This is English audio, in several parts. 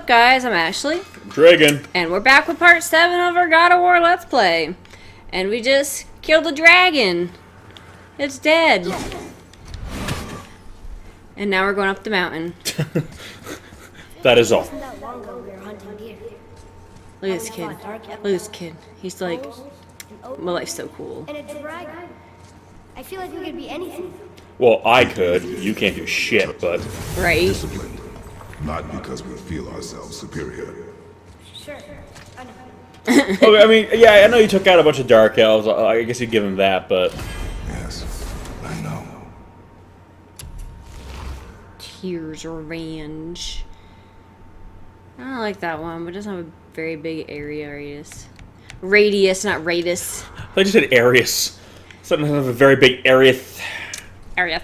up, guys? I'm Ashley. DREAGEN. And we're back with part 7 of our God of War Let's Play. And we just killed the dragon. It's dead. And now we're going up the mountain. That is all. Look at this kid. Look at this kid. He's like, my life's so cool. And a dragon. I feel like we could be anything. Well, I could. You can't do shit, but... Right? Disciplined. Not because we feel ourselves superior. Sure. I know. Okay, I mean, yeah, I know you took out a bunch of Dark Elves. I guess you'd give him that, but... Yes, I know. Tears Revenge. I don't like that one, but it doesn't have a very big area radius. Radius, not radius. I just said Arius. Something that has a very big area. Area.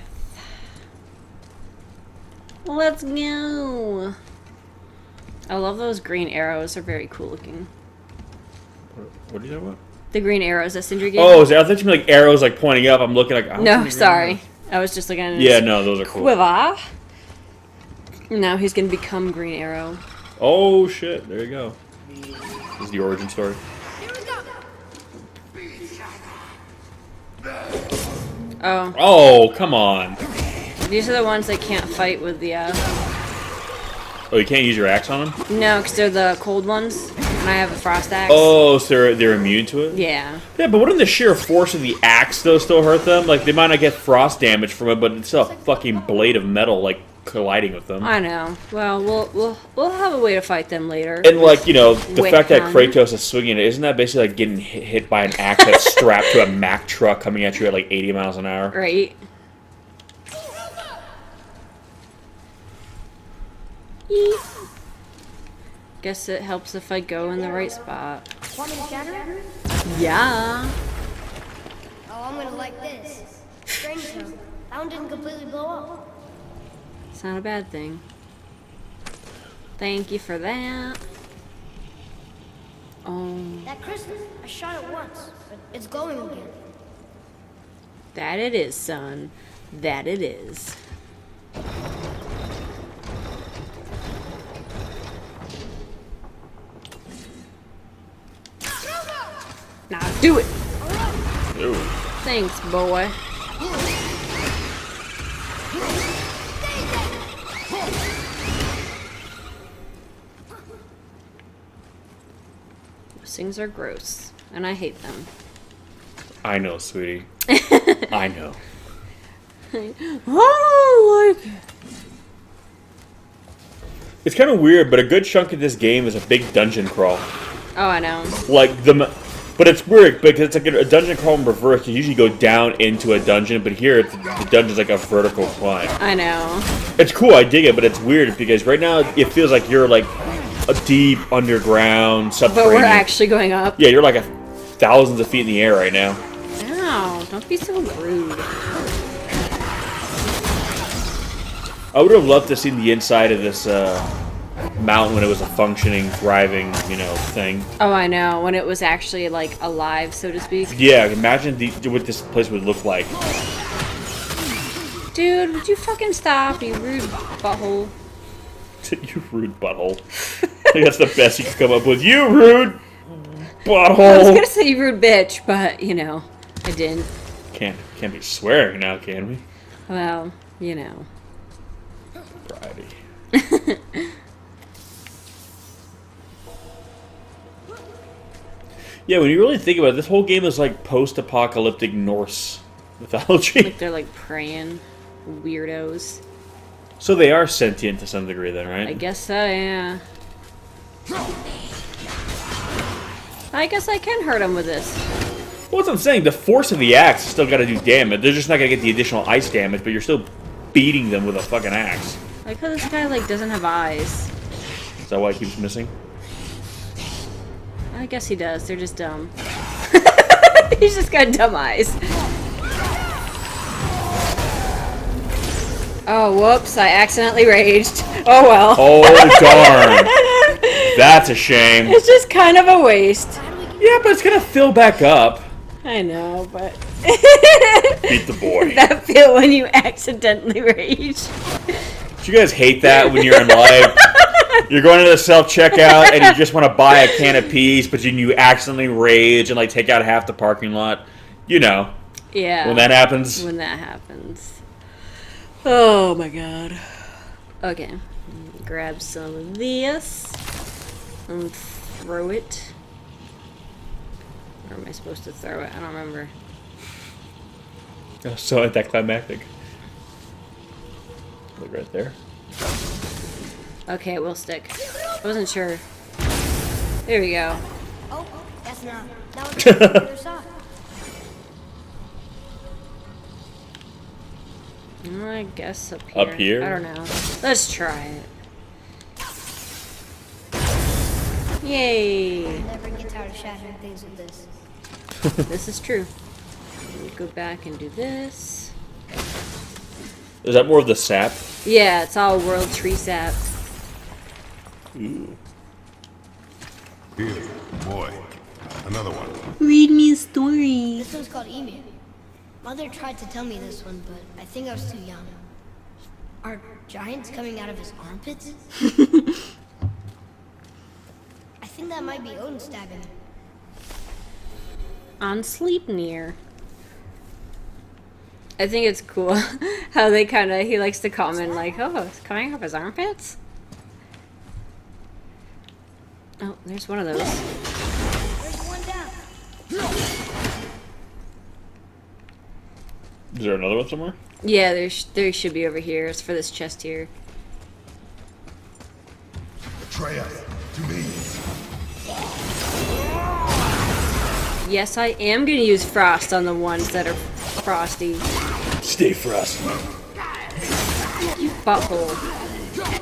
Let's go. I love those green arrows. They're very cool looking. What are you talking about? The green arrows that Sindri gave. Oh, I thought you meant like arrows like pointing up. I'm looking like... No, sorry. I was just looking at it. Yeah, no, those are cool. Quiver. Now he's going to become Green Arrow. Oh, shit. There you go. This is the origin story. Here we go. Oh. Oh, come on. These are the ones that can't fight with the, Oh, you can't use your axe on them? No, because they're the cold ones. And I have a frost axe. Oh, so they're immune to it? Yeah. Yeah, but wouldn't the sheer force of the axe, though, still hurt them? Like, they might not get frost damage from it, but it's still a fucking blade of metal, like, colliding with them. I know. Well, we'll have a way to fight them later. And, like, you know, the Wait, fact that huh? Kratos is swinging it, isn't that basically like getting hit by an axe that's strapped to a Mack truck coming at you at, like, 80 miles an hour? Right. Eek. Guess it helps if I go in the right spot. Want me to shatter it? Yeah. Oh, I'm gonna like this. Strange though. That one didn't completely blow up. It's not a bad thing. Thank you for that. Oh, That crystal, I shot it once, but it's glowing again. that it is, son. That it is. Now do it. Ooh. Thanks, boy. Those things are gross, and I hate them. I know, sweetie. I know. Oh, like. It's kind of weird, but a good chunk of this game is a big dungeon crawl. Oh, I know. Like, but it's weird, because it's like a dungeon crawl in reverse. You usually go down into a dungeon, but here, the dungeon's like a vertical climb. I know. It's cool, I dig it, but it's weird, because right now, it feels like you're like a deep underground, But subterranean. we're actually going up. Yeah, you're like thousands of feet in the air right now. Ow, don't be so rude. I would have loved to see the inside of this mountain when it was a functioning, thriving, you know, thing. Oh, I know. When it was actually, like, alive, so to speak. Yeah, imagine what this place would look like. Dude, would you fucking stop, you rude butthole? You rude butthole. I think that's the best you could come up with. You rude I was butthole. gonna say you rude bitch, but, you know, I didn't. Can't be swearing now, can we? Well, you know. Friday. Yeah, when you really think about it, this whole game is like post-apocalyptic Norse mythology. Like, they're, like, praying. Weirdos. So they are sentient to some degree then, right? I guess so, yeah. I guess I can hurt him with this. Well, that's what I'm saying. The force of the axe has still got to do damage. They're just not going to get the additional ice damage, but you're still beating them with a fucking axe. I like how this guy, like, doesn't have eyes. Is that why he keeps missing? I guess he does. They're just dumb. He's just got dumb eyes. Oh, whoops. I accidentally raged. Oh, well. Oh, darn. That's a shame. It's just kind of a waste. Yeah, but it's going to fill back up. I know, but... Beat the boy. That feel when you accidentally rage. Do you guys hate that when you're in live? You're going to the self-checkout and you just want to buy a can of peas, but you accidentally rage and like take out half the parking lot. You know. Yeah. When that happens. When that happens. Oh my god. Okay. Grab some of this and throw it. Where am I supposed to throw it? I don't remember. Oh, so anticlimactic. Look right there. Okay, it will stick. I wasn't sure. There we go. Oh, that's not. That was the other side. I guess up here. Up here? I don't know. Let's try it. Yay! Never get tired of shattering things with this. This is true. We go back and do this. Is that more of the sap? Yeah, it's all world tree sap. Ooh. Here, boy. Another one. Read me a story. This one's called Emu. Mother tried to tell me this one, but I think I was too young. Are giants coming out of his armpits? I think that might be Odin stabbing him. On Sleipnir. I think it's cool how they he likes to comment like, oh, it's coming up his armpits? Oh, there's one of those. There's one down. Is there another one somewhere? Yeah, there should be over here. It's for this chest here. Atreus, to me. Yes, I am going to use frost on the ones that are frosty. Stay frosty. You butthole.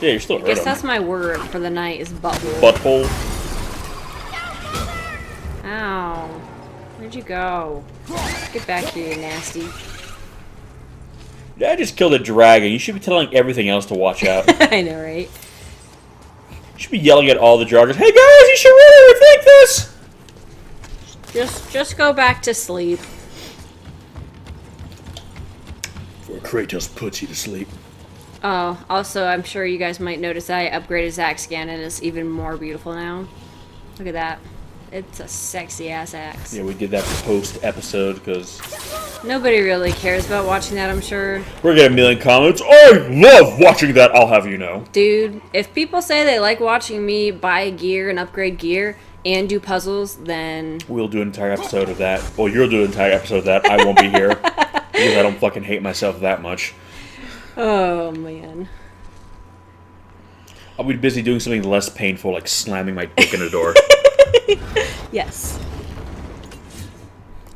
Yeah, you're still I guess hurt that's my word for the night is butthole. Butthole. Ow. Where'd you go? Get back here, you nasty. Yeah, I just killed a dragon. You should be telling everything else to watch out. I know, right? You should be yelling at all the joggers. Hey guys, you should really rethink this! Just go back to sleep. Before Kratos puts you to sleep. Oh, also, I'm sure you guys might notice I upgraded Zach's skin and it's even more beautiful now. Look at that. It's a sexy ass axe. Yeah, we did that post-episode because Nobody really cares about watching that, I'm sure. we're getting a million comments. I love watching that, I'll have you know. Dude, if people say they like watching me buy gear and upgrade gear and do puzzles, then... We'll do an entire episode of that. Well, you'll do an entire episode of that. I won't be here because I don't fucking hate myself that much. Oh, man. I'll be busy doing something less painful, like slamming my dick in a door. Yes.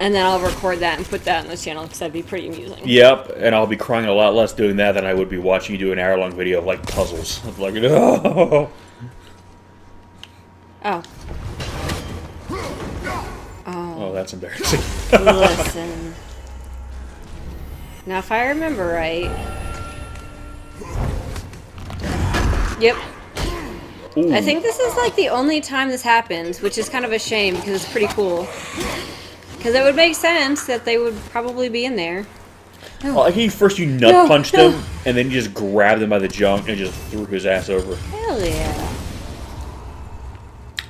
And then I'll record that and put that on the channel because that'd be pretty amusing. Yep, and I'll be crying a lot less doing that than I would be watching you do an hour-long video of, like, puzzles. Of like, oh. Oh. Oh, that's embarrassing. Listen. Now, if I remember right... Yep. Ooh. I think this is like the only time this happens, which is kind of a shame because it's pretty cool. Because it would make sense that they would probably be in there. Oh, I think first you nut punched him, and then you just grabbed him by the junk and just threw his ass over. Hell yeah.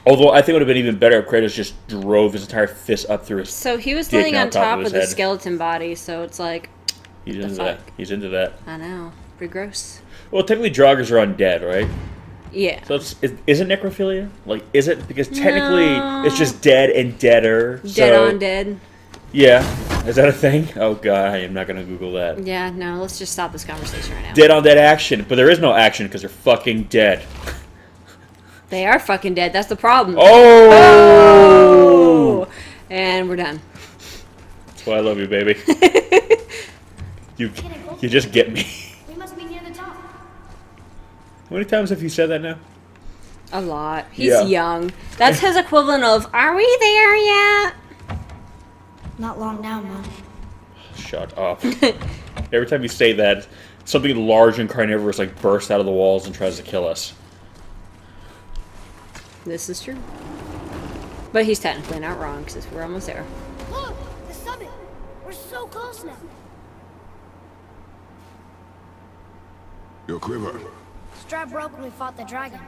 Although I think it would have been even better if Kratos just drove his entire fist up through his. So he was dick laying on on top top of of his the head. skeleton body, so it's like, He's into fuck? that. He's into that. I know. Pretty gross. Well, technically, joggers are undead, right? Yeah. So is it necrophilia? Like, is it? Because technically, No. it's just dead and deader. Dead so, on dead. Yeah. Is that a thing? Oh, God, I am not going to Google that. Yeah, no, let's just stop this conversation right now. Dead on dead action. But there is no action because they're fucking dead. They are fucking dead. That's the problem. Oh! And we're done. That's why I love you, baby. You just get me. We must be near the top. How many times have you said that now? A lot. He's Yeah. young. That's his equivalent of, are we there yet? Not long now, Mom. Shut up. Every time you say that, something large and carnivorous like bursts out of the walls and tries to kill us. This is true. But he's technically not wrong because we're almost there. Look! The summit! We're so close now. Your quiver. Strap broke when we fought the dragon.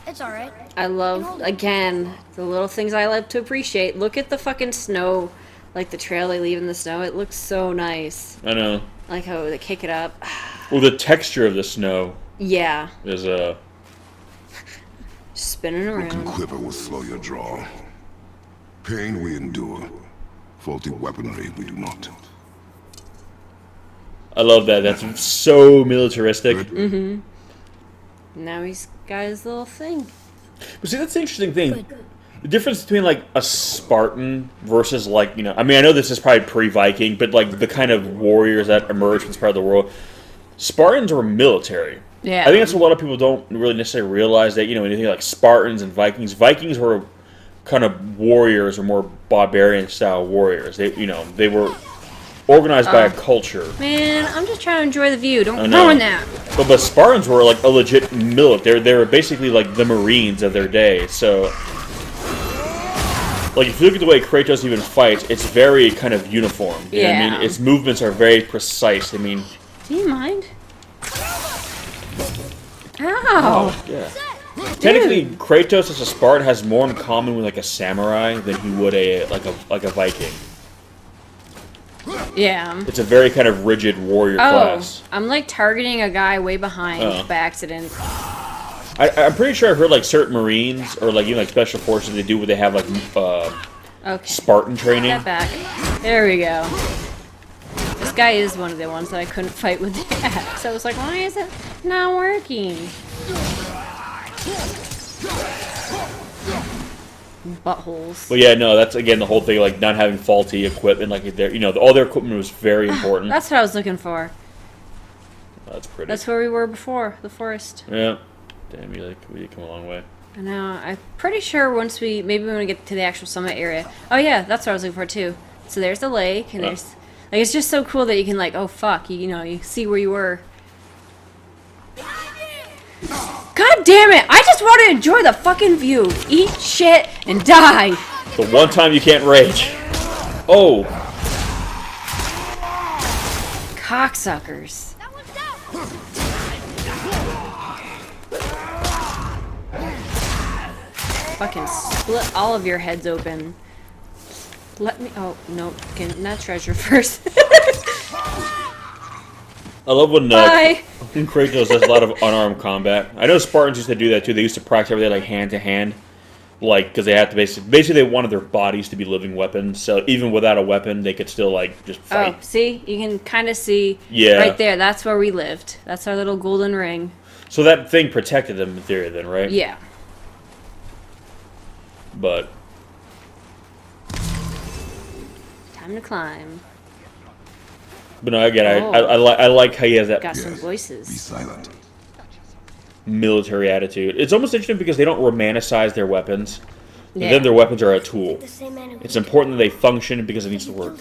It's alright. I love, again, the little things I love to appreciate. Look at the fucking snow. Like the trail they leave in the snow. It looks so nice. I know. I like how they kick it up. Well, the texture of the snow Yeah. is Spinning Broken around. quiver will slow your draw. Pain we endure. Faulty weaponry we do not. I love that. That's so militaristic. Mm-hmm. Now he's got his little thing. But see, that's the interesting thing. The difference between, like, a Spartan versus, like, you know... I mean, I know this is probably pre-Viking, but, like, the kind of warriors that emerged from this part of the world. Spartans were military. Yeah. I think that's what a lot of people don't really necessarily realize that, you know, anything like Spartans and Vikings. Vikings were kind of warriors or more barbarian-style warriors. They, you know, they were organized by a culture. Man, I'm just trying to enjoy the view. I Don't know. ruin that. But Spartans were, like, a legit military. They were basically, like, the Marines of their day. So, like, if you look at the way Kratos even fights, it's very kind of uniform. You know what I mean? Its movements are very precise. I mean... Do you mind? Ow! Oh, yeah. Technically, Kratos as a Spartan has more in common with, like, a samurai than he would like a Viking. Yeah. It's a very kind of rigid warrior class. I'm like targeting a guy way behind by accident. I'm pretty sure I heard like certain Marines or like even like special forces they do where they have like Okay. Spartan training. Step back. There we go. This guy is one of the ones that I couldn't fight with the axe. I was like, why is it not working? Buttholes. But yeah, no, that's again the whole thing, like not having faulty equipment, like their, you know, all their equipment was very important. That's what I was looking for. That's pretty. That's where we were before, the forest. Yeah. Damn, we did come a long way. I know. I'm pretty sure once maybe when we get to the actual summit area. Oh yeah, that's what I was looking for too. So there's the lake, and there's like it's just so cool that you can like, oh fuck, you know, you see where you were. God damn it! I just want to enjoy the fucking view. Eat shit and die. The one time you can't rage. Oh. Cocksuckers. Fucking split all of your heads open. Let me. Oh no! Get that treasure first. I love when Bye. Kratos does a lot of unarmed combat. I know Spartans used to do that too. They used to practice everything like hand to hand, like because they had to basically they wanted their bodies to be living weapons. So even without a weapon, they could still like just fight. Oh, see, you can kind of see. Yeah. Right there. That's where we lived. That's our little golden ring. So that thing protected them in theory, then, right? Yeah. But Time to climb. But no, again, Oh. I like how he has that Got some Yes, Be voices. silent. military attitude. It's almost interesting because they don't romanticize their weapons. And Yeah. then their weapons are a tool. The same man who It's important that they function because it needs to work.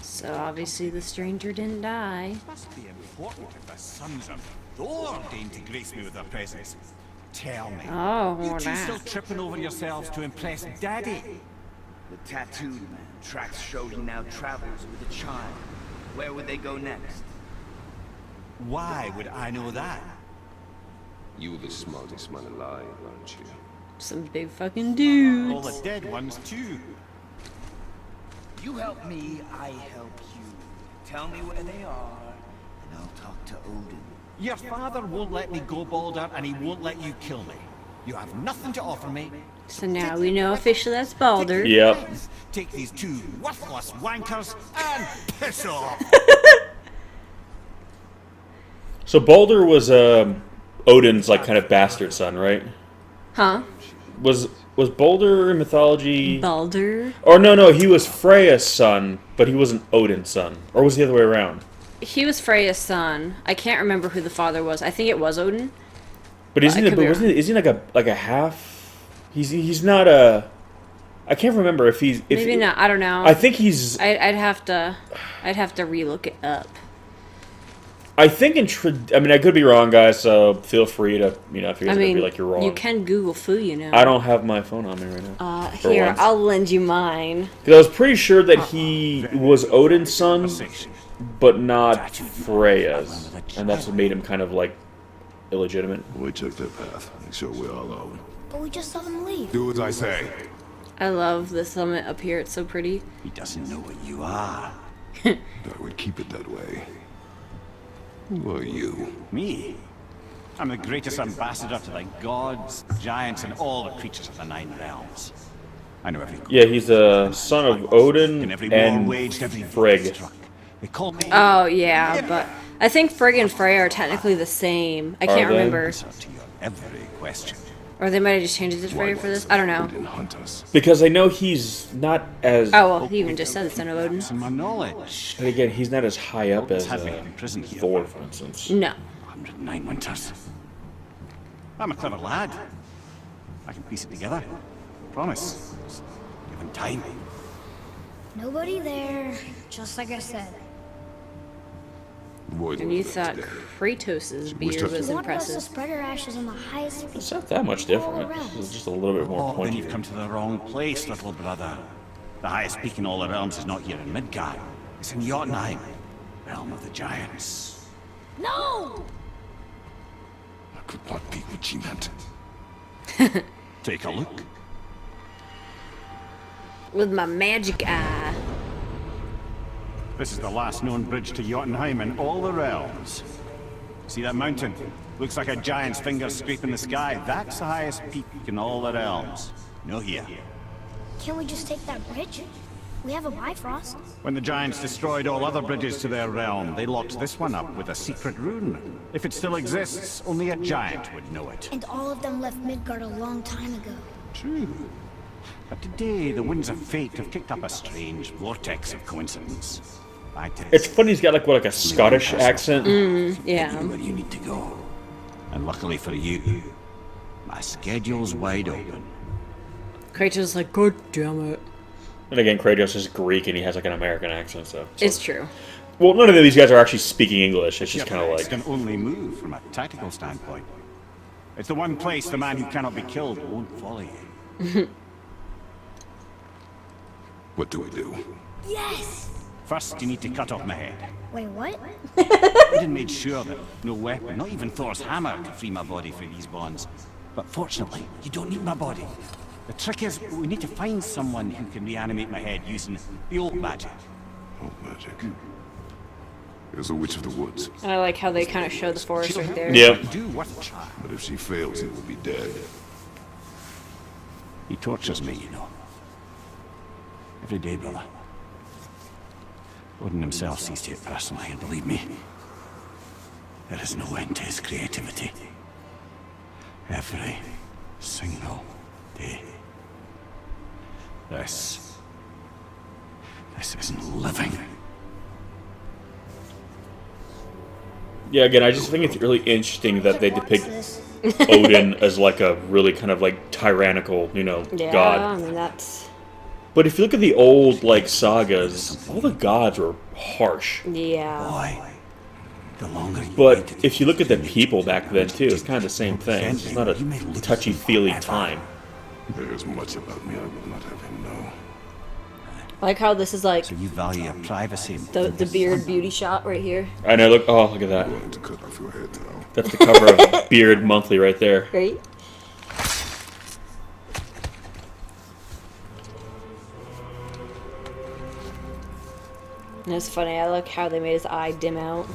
So obviously the stranger didn't die. Must be important if the sons of Thor deign to grace me with their presence. Tell me, Oh, you two that. still tripping over yourselves to impress Daddy? The tattooed man. Tracks show he now travels with a child. Where would they go next? Why would I know that? You're the smartest man alive, aren't you? Some big fucking All dudes. the dead ones too. You help me, I help you. Tell me where they are, and I'll talk to Odin. Your father won't let me go, Balder, and he won't let you kill me. You have nothing to offer me. So now we know officially that's Balder. Yep. Take these two worthless wankers and piss off. So Balder was Odin's like kind of bastard son, right? Huh? Was Balder in mythology? Balder? Or no, he was Freya's son, but he wasn't Odin's son. Or was it the other way around? He was Freya's son. I can't remember who the father was. I think it was Odin. But isn't I it? could But be wasn't it, isn't he like a half? He's not a. I can't remember if he's. If, Maybe not. I don't know. I think he's. I'd have to relook it up. I think I mean, I could be wrong, guys. So feel free to, you know, if you're I gonna mean, be like you're wrong. you can Google Fu, you know. I don't have my phone on me right now. For Here, once. I'll lend you mine. Because I was pretty sure that he was Odin's son, but not Freya's, and that's what made him kind of like illegitimate. We took that path. Make sure we're all alone. But we just saw them leave. Do as I say. I love the summit up here. It's so pretty. He doesn't know what you are. I would keep it that way. Who are you? Me? I'm the greatest ambassador to the gods, giants, and all the creatures of the Nine Realms. I know every Yeah, he's a son of Odin in every war and waged, every Frigg. struck. They call me. Oh yeah, but I think Frigg and Freya are technically the same. I can't they? remember, Answer to your every question. or they might have just changed it to Freya for this. I don't know. Odin hunt us. Because I know he's not as. Oh well, he even just said the son of Odin. It's in my knowledge. But again, he's not as high up as Had me in prison here Thor, for for instance. No. 109 winters. I'm a clever lad. I can piece it together. Promise. Just given time. Nobody there, just like I said. Void And you was thought dead. Kratos' beard was He wanted us to impressive. spread our ashes on the highest peak. It's not that much different. It's just a little bit more Oh, then pointy. you've come to the wrong place, little brother. The highest peak in all the realms is not here in Midgard. It's in Jotunheim, realm of the giants. No! I could not be what she meant. Take a look. With my magic eye. This is the last known bridge to Jotunheim in all the realms. See that mountain? Looks like a giant's finger scraping the sky. That's the highest peak in all the realms. No here. Can't we just take that bridge? We have a Bifrost. When the giants destroyed all other bridges to their realm, they locked this one up with a secret rune. If it still exists, only a giant would know it. And all of them left Midgard a long time ago. True. But today, the winds of fate have kicked up a strange vortex of coincidence. It's funny he's got like a Scottish accent. Yeah. Where you need to go. And luckily for you, my schedule's wide open. Kratos is like, God damn it. And again, Kratos is Greek and he has like an American accent, so. It's true. Well, none of these guys are actually speaking English. It's just kind of It's like. can only move from a tactical standpoint. It's the one place the man who cannot be killed won't follow you. What do we do? Yes! First, you need to cut off my head. Wait, what? Odin made sure that no weapon, not even Thor's hammer, could free my body from these bonds. But fortunately, you don't need my body. The trick is, we need to find someone who can reanimate my head using the old magic. Oh, magic. There's a witch of the woods. And I like how they kind of show the forest right there. Yeah. Do worth a try. But if she fails, he will be dead. He tortures me, you know. Every day, brother. Odin himself sees to it personally, and believe me, there is no end to his creativity. Every single day. This isn't living. Yeah, again, I just think it's really interesting that they What's depict this? Odin as like a really kind of like tyrannical, Yeah, god. I mean, that's... But if you look at the old like sagas, all the gods were harsh. Yeah. Boy, the longer you But wait to if you look at the finish people the back then damage, too, it's just kind of the same thing. defend It's him. not You may a live touchy-feely forever. time. There's much about me I will not have him know. I like how this is like So you value your privacy. the beard beauty shot right here. I know. Look at that. I'm willing to cut off your head now. That's the cover of Beard Monthly right there. Right? And it's funny, I like how they made his eye dim out.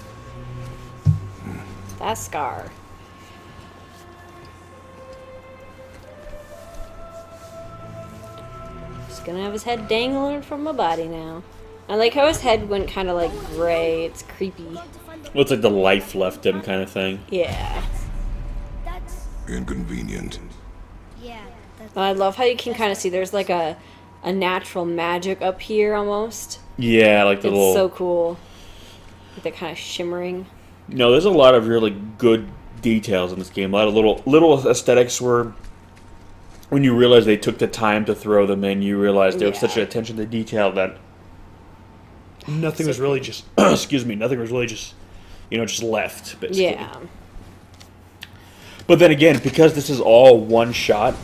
That scar. He's gonna have his head dangling from my body now. I like how his head went kind of like gray. It's creepy. Well, it's like the life left him kind of thing. Yeah. That's... Inconvenient. Yeah, that's... And I love how you can kind of see there's like a natural magic up here almost. Yeah, like the It's little. so cool. Like that kind of shimmering. No, there's a lot of really good details in this game. A lot of little aesthetics where, when you realize they took the time to throw them in, you realize there was such an attention to detail that nothing was really just. Excuse me. Nothing was really just, just left. Basically. Yeah. But then again, because this is all one shot,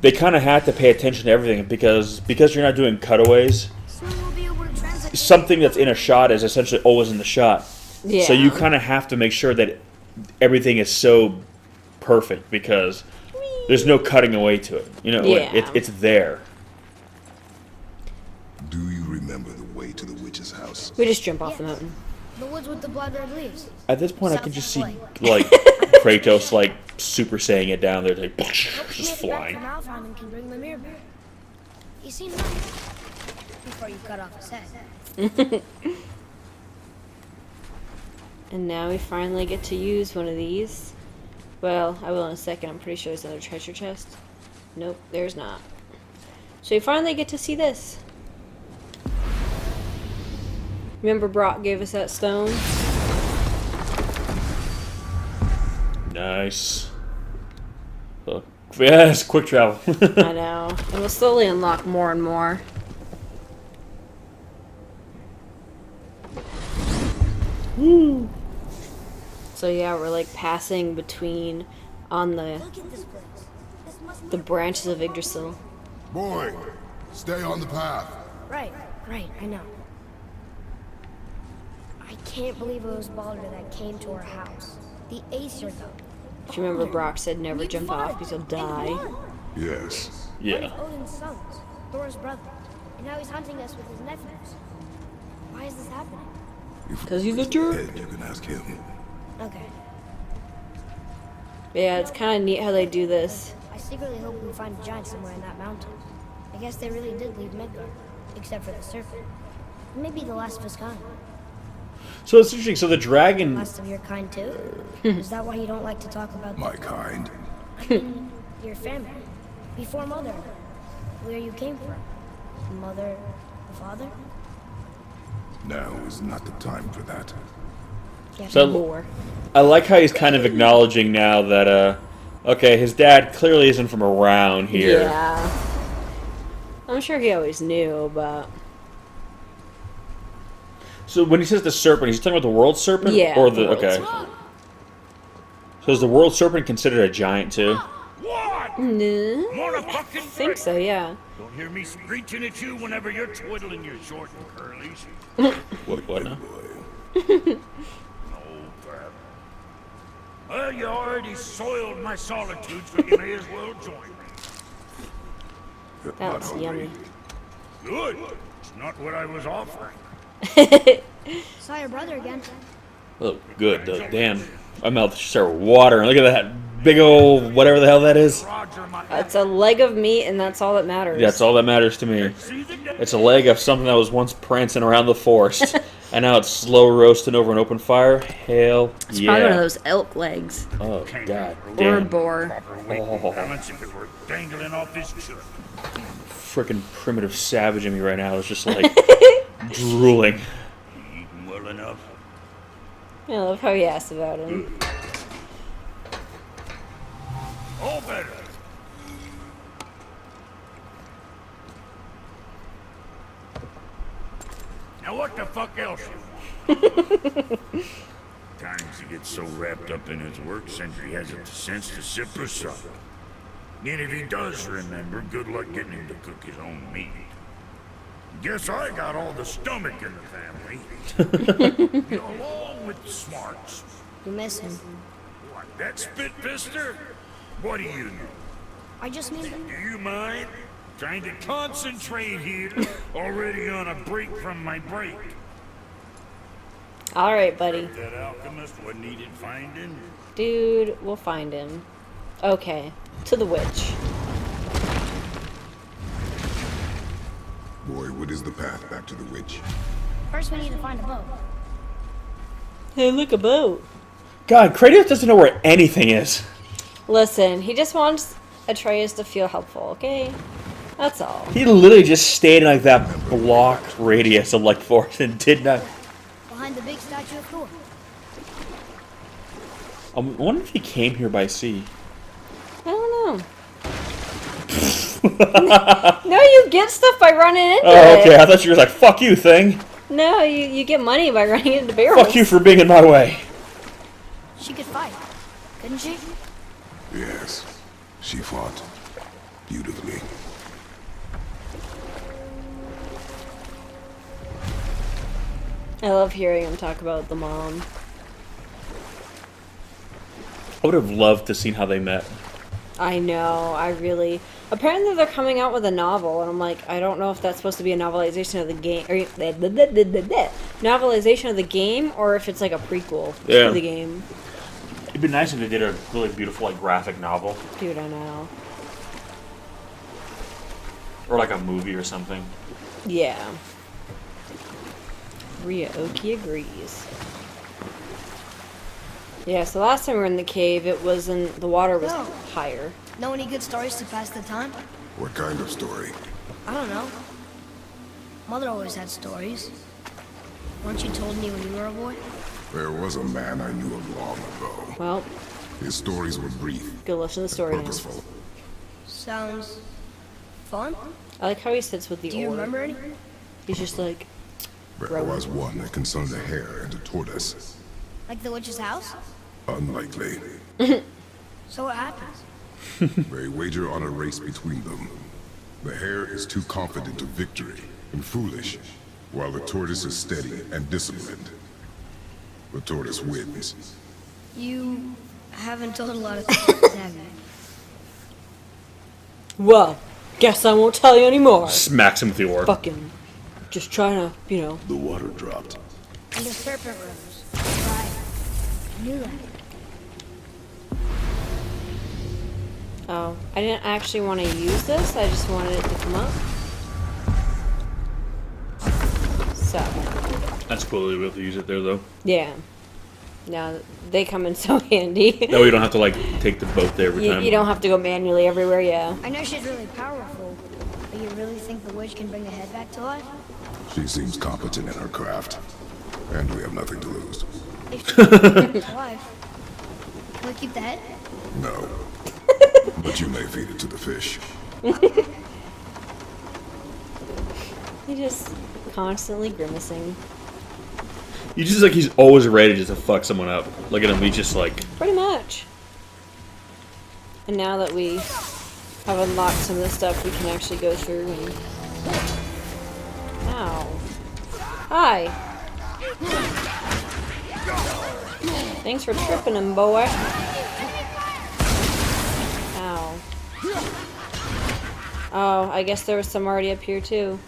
they kind of had to pay attention to everything because you're not doing cutaways. Soon we'll be able to translate something that's in a shot is essentially always in the shot. Yeah. So you kind of have to make sure that everything is so perfect because there's no cutting away to it. You know, Yeah. it's there. Do you remember the way to the witch's house? We just jump off the mountain. The woods with the blood red leaves. At this point, I can just see like Kratos like Super Saiyan it down there, like just flying. Alfheim can bring the mirror back. He seemed nice before you cut off his head. And now we finally get to use one of these. Well, I will in a second. I'm pretty sure there's another treasure chest. Nope, there's not. So we finally get to see this. Remember Brock gave us that stone? Nice. Yes, quick travel. I know. And we'll slowly unlock more and more. Woo! So yeah, we're like passing between on Look at this place. This must the branches of Yggdrasil. Boy, stay on the path. Right, I know. I can't believe it was Baldur that came to our house. The Aesir, though. If you remember, Brock said never jump off because you'll die. Yes. Yeah. Odin's sons, Thor's brother, and now he's hunting us with his nephews. Why is this happening? Because he's a jerk. Ed, you can ask him. Okay. Yeah, it's kind of neat how they do this. I secretly hope we find a giant somewhere in that mountain. I guess they really did leave Midgard, except for the serpent. Maybe the last of his kind. So it's interesting. So the dragon. Last of your kind too? Is that why you don't like to talk about My kind. your family? Before Mother, where you came from? Mother, father? Now is not the time for that. Yeah, So- More. I like how he's kind of acknowledging now that okay, his dad clearly isn't from around here. Yeah. I'm sure he always knew, but So when he says the serpent, he's talking about the world serpent, Yeah, or the the world okay. So is the world serpent considered a giant too? What? no, Wanna fucking I think so. Yeah. Don't hear me screeching at you whenever you're twiddling your short and curlies. What now? Oh, crap. Well, you already soiled my solitude, so you may as well join me. That looks yummy. Good. It's not what I was offering. Saw your brother again. Oh, good. Damn, my mouth just started watering. Look at that big old whatever the hell that is. Roger, my It's a leg of meat, and that's all that matters. That's all that matters to me. It's a leg of something that was once prancing around the forest, and now it's slow roasting over an open fire. Hell It's yeah! probably one of those elk legs Oh god or a damn! boar. Oh, balance if it were dangling off this chute. freaking primitive savage in me right now is just like drooling. Eating well enough. I love how he asked about him. All better. Now what the fuck else you want? Times he gets so wrapped up in his work, Sentry hasn't the sense to sip or sup. And if he does remember, good luck getting him to cook his own meat. Guess I got all the stomach in the family. You know, along with the smarts. You miss him. What, that spit pister? What do you know? I just mean that Do you mind? Trying to concentrate here, already on a break from my break. All right, buddy. That alchemist what needed finding? Dude, we'll find him. Okay, to the witch. Boy, what is the path back to the witch? first we need to find a boat. Hey, look, a boat. God, Kratos doesn't know where anything is. Listen, he just wants Atreus to feel helpful, okay? That's all. He literally just stayed in like that block radius of like forest and did not. Behind the big statue of Thor. I wonder if he came here by sea. I don't know. No, you get stuff by running into Oh, it. okay. I thought you were like, "Fuck you, thing. No, you get money by running into barrels. Fuck you for being in my way." She could fight, couldn't she? Yes, she fought beautifully. I love hearing him talk about the mom. I would have loved to seen how they met. I know, I really... Apparently they're coming out with a novel, and I'm like, I don't know if that's supposed to be a novelization of the game, or novelization of the game, or if it's like a prequel to the game. It'd be nice if they did a really beautiful, like, graphic novel. Dude, I know. Or like a movie or something. Yeah. Ryoki agrees. Yeah, so last time we were in the cave, it wasn't... The water was higher. Know any good stories to pass the time? What kind of story? I don't know. Mother always had stories. Weren't you told me when you were a boy? There was a man I knew of long ago. Well, His stories were brief, go listen to the story now. purposeful. Sounds fun. I like how he sits with the Do you orb. remember any? He's just like... There was one that concerned a hare and a tortoise. Like the witch's house? Unlikely. So what happens? They wager on a race between them. The hare is too confident of victory and foolish, while the tortoise is steady and disciplined. The tortoise wins. You haven't told a lot of stories, have you? Well, guess I won't tell you anymore. Smacks him with the orb. Fucking... Just trying to, you know... The water dropped. And the serpent rose. Right. I knew that. Oh, I didn't actually want to use this. I just wanted it to come up. So, That's cool to be able to use it there, though. yeah. Now, they come in so handy. That way you don't have to, like, take the boat there every time. You don't have to go manually everywhere, yeah. I know she's really powerful, but you really think the witch can bring the head back to life? She seems competent in her craft, and we have nothing to lose. If she can bring it back to life, can we keep the head? No. But you may feed it to the fish. He's just constantly grimacing. He's just like, he's always ready just to fuck someone up. Look at him, he's just like... Pretty much. And now that we have unlocked some of the stuff, we can actually go through and... Ow. Hi. Thanks for tripping him, boy. Ow. Oh, I guess there was some already up here, too.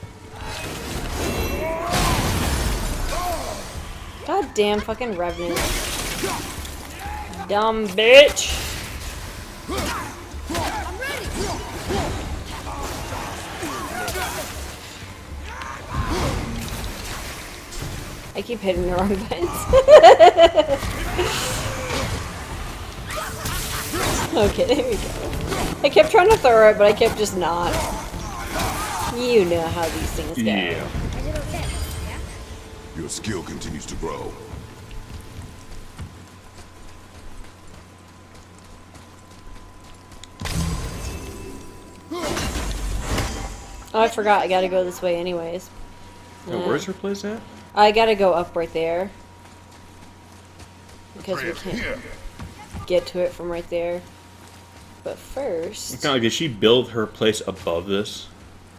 God damn fucking Revenant. Dumb bitch. I keep hitting the wrong buttons. Okay, there we go. I kept trying to throw it, but I kept just not. You know how these things go. Yeah. Is it okay? Yeah? Your skill continues to grow. Oh, I forgot. I gotta go this way anyways. Now, where's her place at? I gotta go up right there. Because we can't get to it from right there. But first... It's kind of like, did she build her place above this?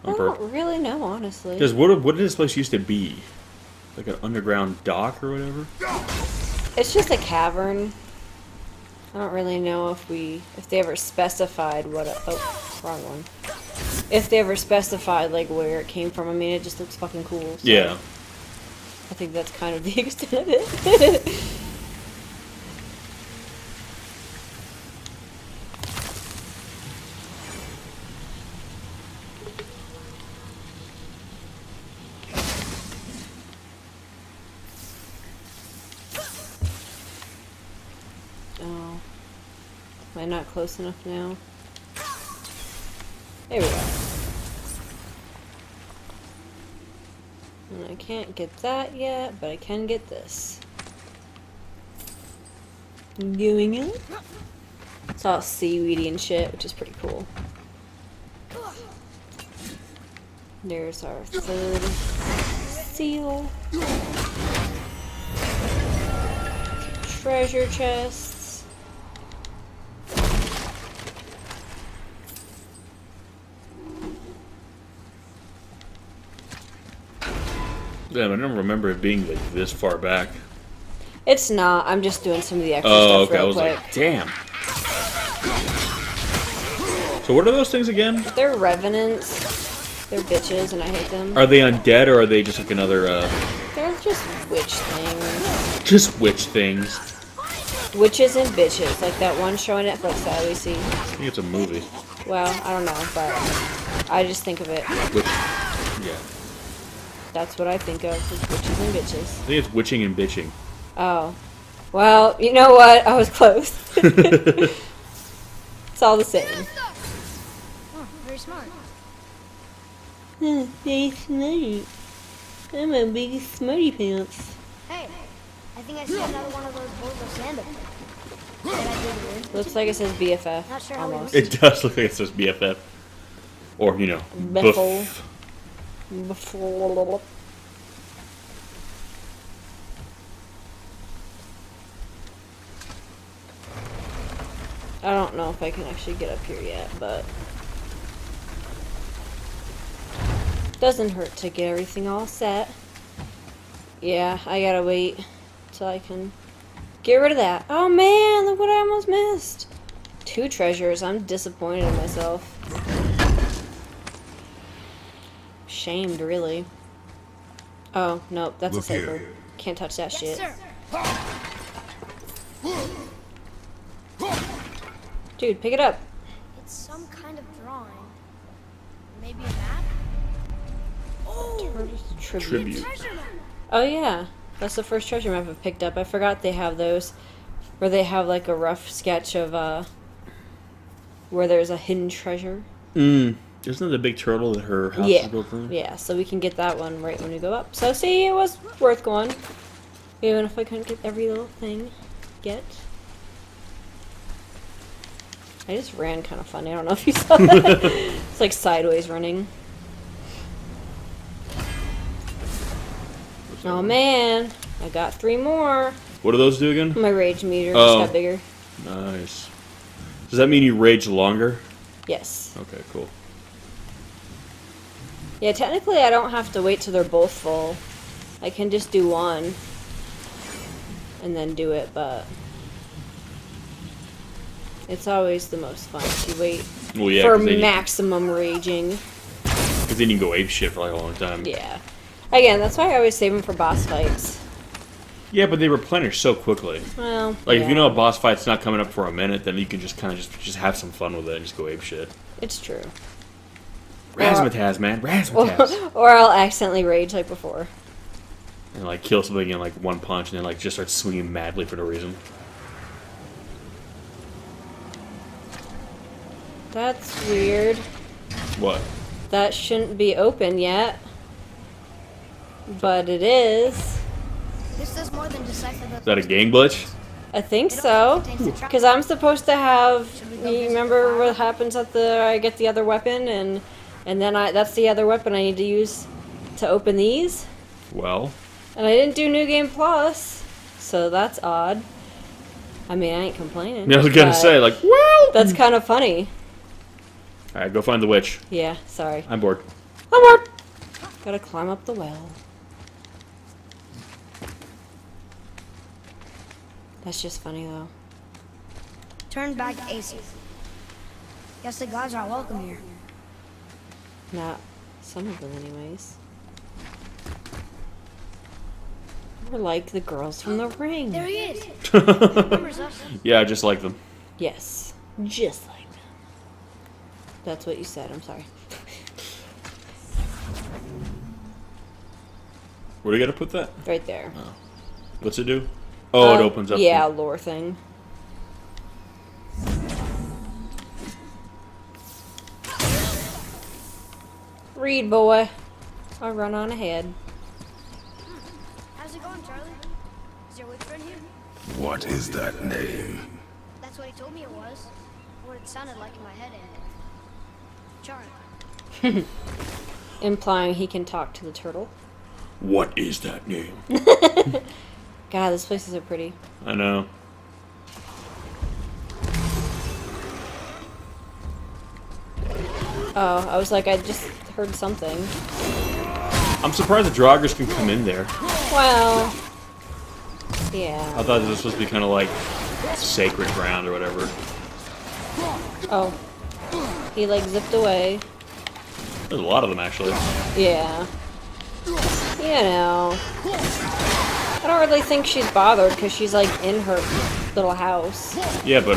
I don't really know, honestly. Because what did this place used to be? Like an underground dock or whatever? It's just a cavern. I don't really know if they ever specified what oh, wrong one. If they ever specified, like, where it came from. I mean, it just looks fucking cool. So Yeah. I think that's kind of the extent of it. Oh. Am I not close enough now? There we go. And I can't get that yet, but I can get this. Doing it. It's all seaweedy and shit, which is pretty cool. There's our third seal. Treasure chests. Damn, I don't remember it being like this far back. It's not. I'm just doing some of the extra Oh, stuff okay. I real was quick. like, damn. So what are those things again? They're revenants. They're bitches, and I hate them. Are they undead or are they just like another? They're just witch things. Just witch things. Witches and bitches, like that one show on Netflix that I always see. I think it's a movie. Well, I don't know, but I just think of it. Witch. Yeah. That's what I think of, is witches and bitches. I think it's witching and bitching. Oh. Well, you know what? I was close. It's all the same. Oh, very smart. Very smart. I'm a big smarty pants. Hey, I think I see another one of those bowls of sand up there. Did I do the word? Looks like it says BFF. Not sure how we Almost. It does look like it says BFF. Or, you know, Biffle. buff. Before. I don't know if I can actually get up here yet, but doesn't hurt to get everything all set. Yeah, I gotta wait till I can get rid of that. Oh man, look what I almost missed. 2 treasures. I'm disappointed in myself. Shamed, really. Oh, nope, that's Look a cipher. here. Can't touch that shit. Sir, Dude, pick it up. it's some kind of drawing. Maybe a map? Oh, Tribute. treasure map! Oh yeah, that's the first treasure map I've picked up. I forgot they have those, where they have like a rough sketch of where there's a hidden treasure. Isn't that the big turtle that her house Yeah, is built in? yeah. So we can get that one right when we go up. So see, it was worth going, even if I couldn't get every little thing yet. I just ran kind of funny. I don't know if you saw that. It's like sideways running. Oh man, I got 3 more. What do those do again? My rage meter Oh. just got bigger. Nice. Does that mean you rage longer? Yes. Okay, cool. Yeah, technically I don't have to wait till they're both full. I can just do one and then do it, but it's always the most fun to wait Well, yeah, for 'cause then, maximum raging. 'cause then you can go ape shit for like a long time. Yeah. Again, that's why I always save them for boss fights. Yeah, but they replenish so quickly. Well, Like, yeah, if you know a boss fight's not coming up for a minute, then you can just kind of just have some fun with it and just go ape shit. it's true. Razzmatazz, man. Razzmatazz. Or I'll accidentally rage like before. And, like, kill something in, like, one punch and then, like, just start swinging madly for no reason. That's weird. What? That shouldn't be open yet. But it is. This does more than decipher the. Is that a game glitch? I think so. Because I'm supposed to have. You remember what happens at the. I get the other weapon, and then that's the other weapon I need to use to open these. Well, And I didn't do New Game Plus, so that's odd. I mean, I ain't complaining. I was gonna but say, like, well. That's kind of funny. Alright, go find the witch. Yeah, sorry. I'm bored. I'm bored. Gotta climb up the well. That's just funny though. Turn back AC. Guess the gods are welcome here. Not some of them, anyways. We're like the girls from the ring. There he is! Remembers us. Yeah, I just like them. Yes, just like them. That's what you said. I'm sorry. Where do you gotta put that? Right there. What's it do? Oh, it opens up. Yeah, lore thing. Read, boy. I'll run on ahead. How's it going, Charlie? Is your witch friend here? What is that name? That's what he told me it was. What it sounded like in my head and Charlie. Implying he can talk to the turtle. What is that name? God, this place is so pretty. I know. Oh, I was like, I just heard something. I'm surprised the Draugrs can come in there. Well, yeah. I thought this was supposed to be kind of like sacred ground or whatever. Oh. He, like, zipped away. There's a lot of them, actually. Yeah. You know. I don't really think she's bothered because she's, like, in her little house. Yeah, but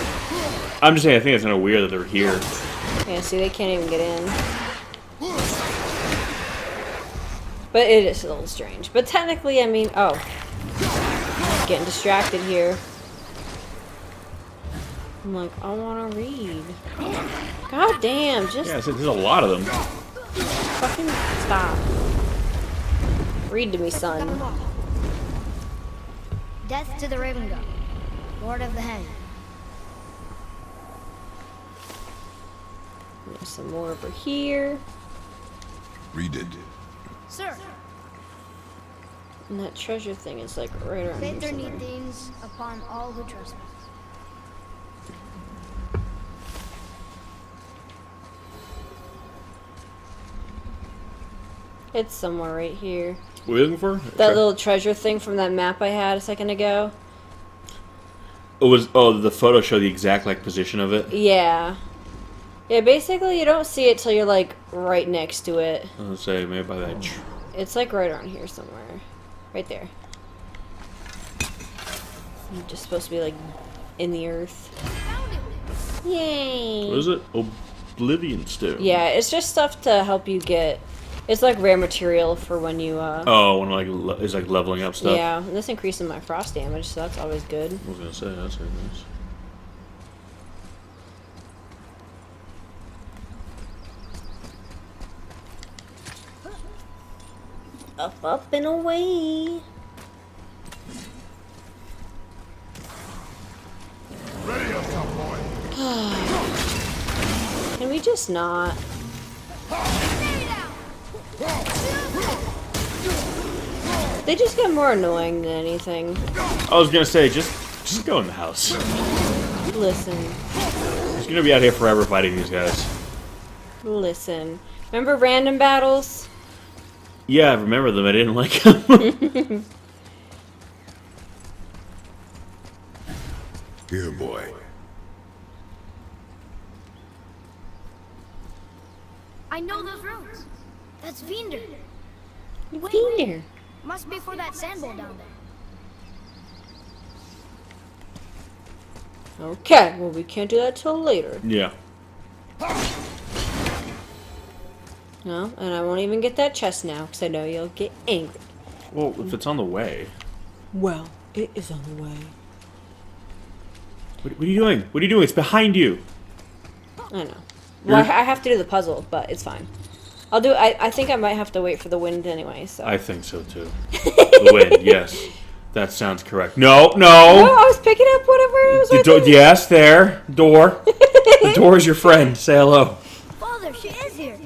I'm just saying, I think it's kind of weird that they're here. Yeah, see, they can't even get in. But it is a little strange. But technically, I mean, oh. Getting distracted here. I'm like, I want to read. God damn, just Yeah, there's a lot of them. fucking stop. Read to me, son. Death to the Raven God, Lord of the Hang. There's some more over here. Read it. Sir, And that treasure thing is like right around here fate their somewhere. need things upon all who trespass. It's somewhere right here. What are you looking for? That little treasure thing from that map I had a second ago. It was, oh, the photo showed the exact, like, position of it. Yeah. Yeah, basically you don't see it till you're like right next to it. I was gonna say, maybe by that tree. It's like right around here somewhere. Right there. You're just supposed to be like in the earth. Yay! What is it? Oblivion Stone. Yeah, it's just stuff to help you get. It's like rare material for when you. Oh, when like it's like leveling up stuff. Yeah, and this increases my frost damage, so that's always good. I was gonna say that's very nice. Up and away. Ready up, top boy. Can we just not? They just get more annoying than anything. I was gonna say just go in the house. Listen. He's gonna be out here forever fighting these guys. Listen. Remember random battles? Yeah, I remember them. I didn't like them. Here, boy. I know those roads. That's Vinder. Fiender. Must be for that sandbowl down there. Okay, well we can't do that till later. Yeah. No, and I won't even get that chest now, because I know you'll get angry. Well, if it's on the way. Well, it is on the way. What are you doing? What are you doing? It's behind you. I know. Well, I have to do the puzzle, but it's fine. I'll do. I think I might have to wait for the wind anyway. So. I think so too. The wind, yes. That sounds correct. No, Oh, no. I was picking up whatever it was. Right there. Yes, there. Door. The door is your friend. Say hello. Father, she is here.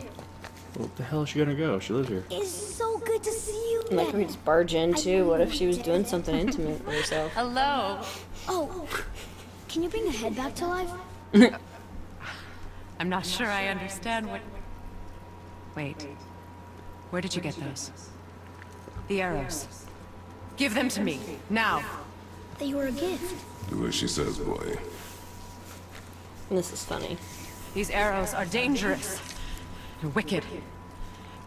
What the hell is she gonna go? She lives here. It's so good to see you. I'm like, we just barge in too. What if she was doing something intimate with herself? Hello. Oh, can you bring the head back to life? I'm not sure I understand what... Wait. Where did you get those? The arrows. Give them to me, now. They were a gift. Do as she says, boy. And this is funny. These arrows are dangerous. You're wicked.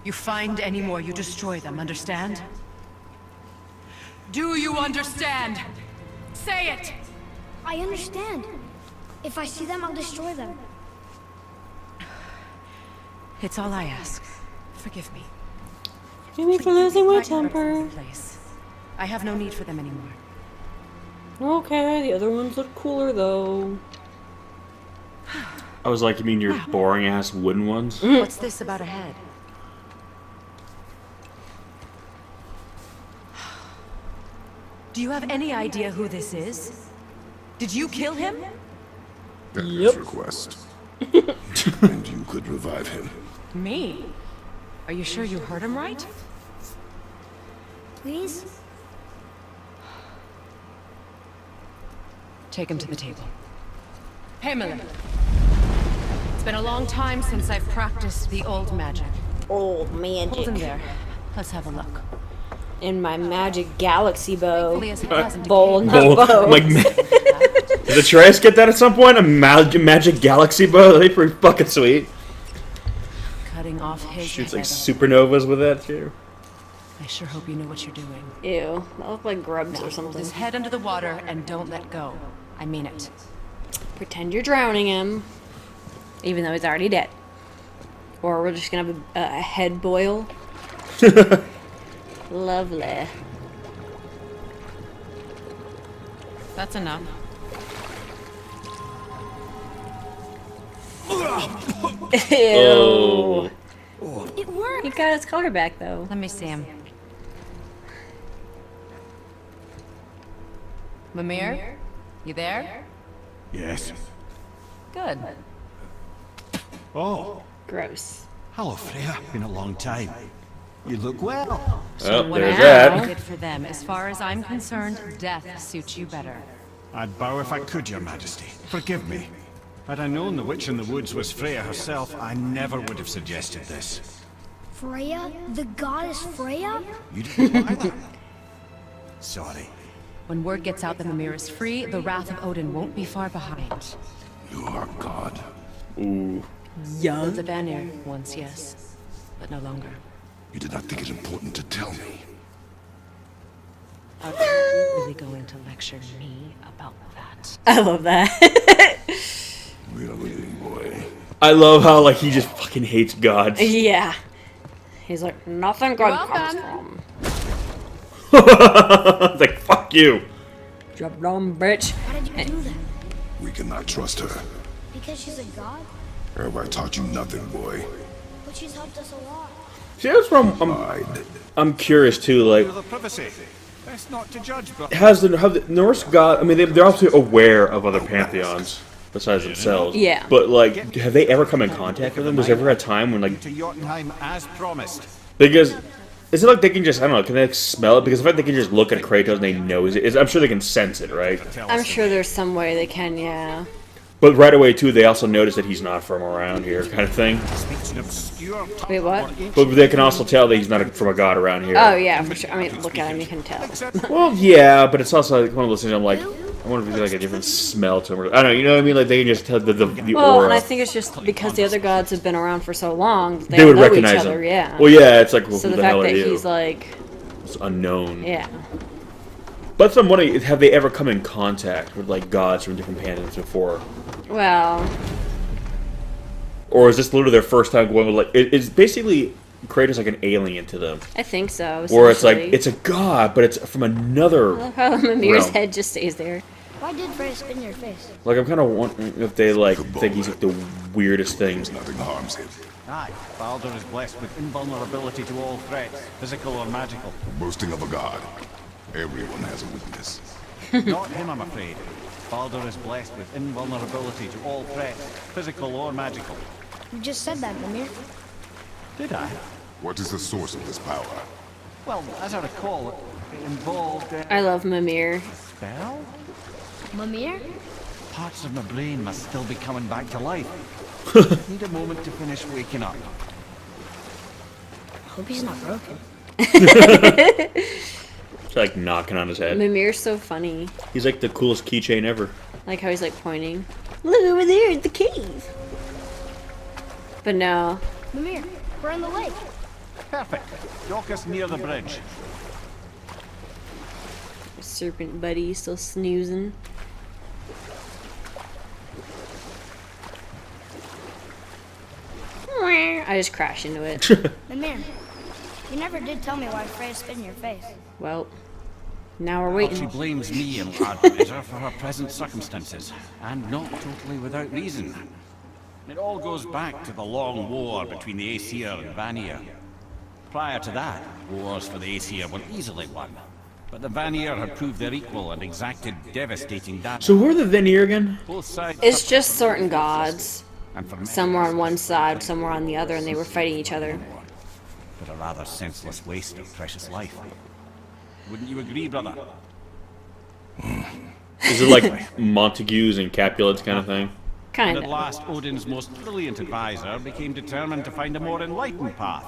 You find any more, you destroy them, understand? Do you understand? Say it! I understand. If I see them, I'll destroy them. It's all I ask. Forgive me. Forgive me for losing my Right in temper. this place. I have no need for them anymore. Okay, the other ones look cooler though. I was like, you mean your boring ass wooden ones? What's this about a head? Do you have any idea who this is? Did you kill him? At his request. And you could revive him. Me? Are you sure you heard him right? Please? Take him to the table. Pamela. It's been a long time since I've practiced the old magic. Old Hold him magic. there. Let's have a look. In my magic galaxy bow. Hopefully as it hasn't Bowl, decayed. not bow. I'm like, did Atreus get that at some point? A magic galaxy bow? That'd be pretty fucking sweet. Cutting off his Shoots like head. supernovas with that too. I sure hope you know what you're doing. Ew, that look like grubs or Hold something. his head under the water and don't let go. I mean it. Pretend you're drowning him, even though he's already dead. Or we're just gonna have a head boil. Lovely. That's enough. Ew. It worked. He got his color back though. Let me see him. Mimir? You there? Yes. Good. Oh, Gross. hello, Freya. Been a long time. You look well. Oh, What there's I that. did for them, as far as I'm concerned, death suits you better. I'd bow if I could, Your Majesty. Forgive me. Had I known the witch in the woods was Freya herself, I never would have suggested this. Freya? The goddess Freya? You didn't buy that? Sorry. When word gets out that Mimir is free, the wrath of Odin won't be far behind. You are God. Ooh. Though the Vanir, once yes, but no longer. You did not think it important to tell me. Are you really going to lecture me about that? I love that. Really, boy. I love how like he just fucking hates gods. Yeah. He's like, nothing good comes welcome. from. Like fuck you. Drop down, bitch. How did you do that? We cannot trust her. Because she's a god? Everybody taught you nothing, boy. But she's helped us a lot. See, that's where I'm Lied. curious too. Like, For the privacy. Best not to judge, but have the Norse god? I mean, they're obviously aware of other pantheons besides themselves. Yeah. But like, have they ever come in contact with them? Was there ever a time when like to Jotunheim as promised. because is it like they can just I don't know? Can they like, smell it? Because if they can just look at Kratos and they know it, I'm sure they can sense it, right? I'm sure there's some way they can, yeah. But right away too, they also notice that he's not from around here, kind of thing. Speaks an obscure Wait, what? But they can also tell that he's not from a god around here. Oh, yeah, for sure. I mean, look at him, you can tell. Well, yeah, but it's also like one of those things. I'm like, I wonder if there's like a different smell to him. Or, I don't know. You know what I mean? Like they can just tell the Well, aura. and I think it's just because the other gods have been around for so long, they, they all would know recognize each other, him. yeah. Well, yeah, it's like, well, So who the the hell fact are that you? he's like, It's unknown. yeah. But I'm wondering, have they ever come in contact with like gods from different pantheons before? Well, Or is this literally their first time going with like? It's basically Kratos like an alien to them, I think so. or it's like essentially. it's a god, but it's from another. I love how Mimir's realm. head just stays there. Why did Freya spin your face? Like I'm kind of wondering if they like think he's like the weirdest thing. Nothing harms him. Aye, Baldur is blessed with invulnerability to all threats, physical or magical. Boasting of a god. Everyone has a weakness. Not him, I'm afraid. Baldur is blessed with invulnerability to all threats, physical or magical. You just said that, Mimir. Did I? What is the source of this power? Well, as I recall, it involved a I love Mimir. spell? Mimir? Parts of my brain must still be coming back to life. Need a moment to finish waking up. Hope he's not broken. It's like knocking on his head. Mimir's so funny. He's like the coolest keychain ever. Like how he's like pointing. Look over there at the cave. But no. Mimir, we're on the lake. Perfect. Dock us near the bridge. Serpent buddy still snoozing. I just crashed into it. Mimir, you never did tell me why Freya spit in your face. Well, now we're She waiting. blames me in large measure for her present circumstances, and not totally without reason. It all goes back to the long war between the Aesir and Vanir. Prior to that, wars for the Aesir were easily won, but the Vanir had proved their equal and exacted devastating damage. So who are the Vanir again? Both sides It's just certain gods. and for many Some were on one side, some were on the other, and they were fighting each other. but a rather senseless waste of precious life. Wouldn't you agree, brother? Is it like Montagues and Capulets kind of thing? Kind At of. last, Odin's most brilliant advisor became determined to find a more enlightened path.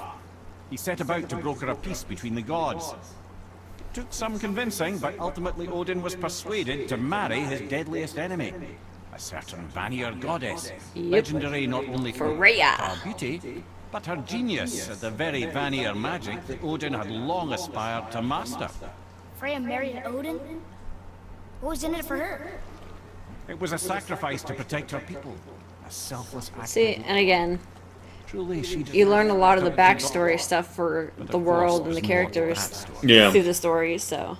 He set about to broker a peace between the gods. Took some convincing, but ultimately Odin was persuaded to marry his deadliest enemy, a certain Vanir goddess, legendary not only for Freya. her beauty, but her genius at the very Vanir magic that Odin had long aspired to master. Freya married Odin? What was in it for her? It was a sacrifice to protect her people, a selfless act. See, and again, Truly, she you learn a lot of the deserved backstory stuff for the world and the characters Yeah. through the stories, so.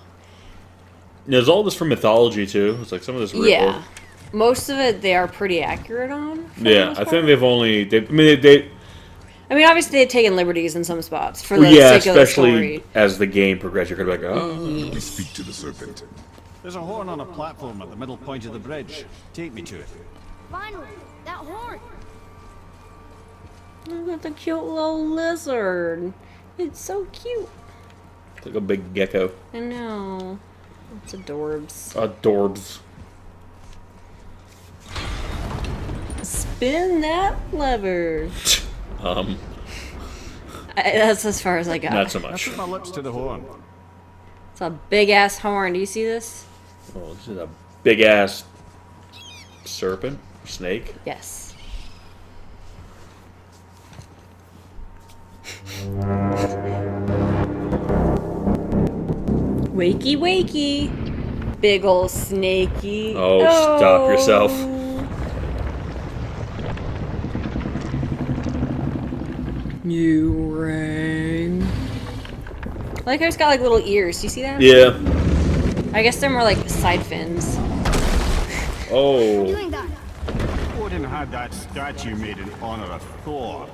There's all this from mythology too. It's like some of this. Yeah. Most of it they are pretty accurate on. for the Yeah, most I part. think they've only. They I mean, obviously they've taken liberties in some spots for the well, yeah, sake of the especially story. as the game progresses, you're gonna be like, oh. We speak to the serpent. There's a horn on a platform at the middle point of the bridge. Take me to it. Finally, that horn. Look at the cute little lizard. It's so cute. It's like a big gecko. I know. It's adorbs. Adorbs. Spin that lever. Um, That's as far as I got. not so I much. put my lips to the horn. It's a big ass horn. Do you see this? Oh, this is a big ass serpent, snake. Yes. Wakey, wakey. Big ol' snaky. Oh, stop yourself. You rang. I like how it's got like little ears. Do you see that? Yeah. I guess they're more like side fins. Oh. Doing that. Odin had that statue made in honor of Thor.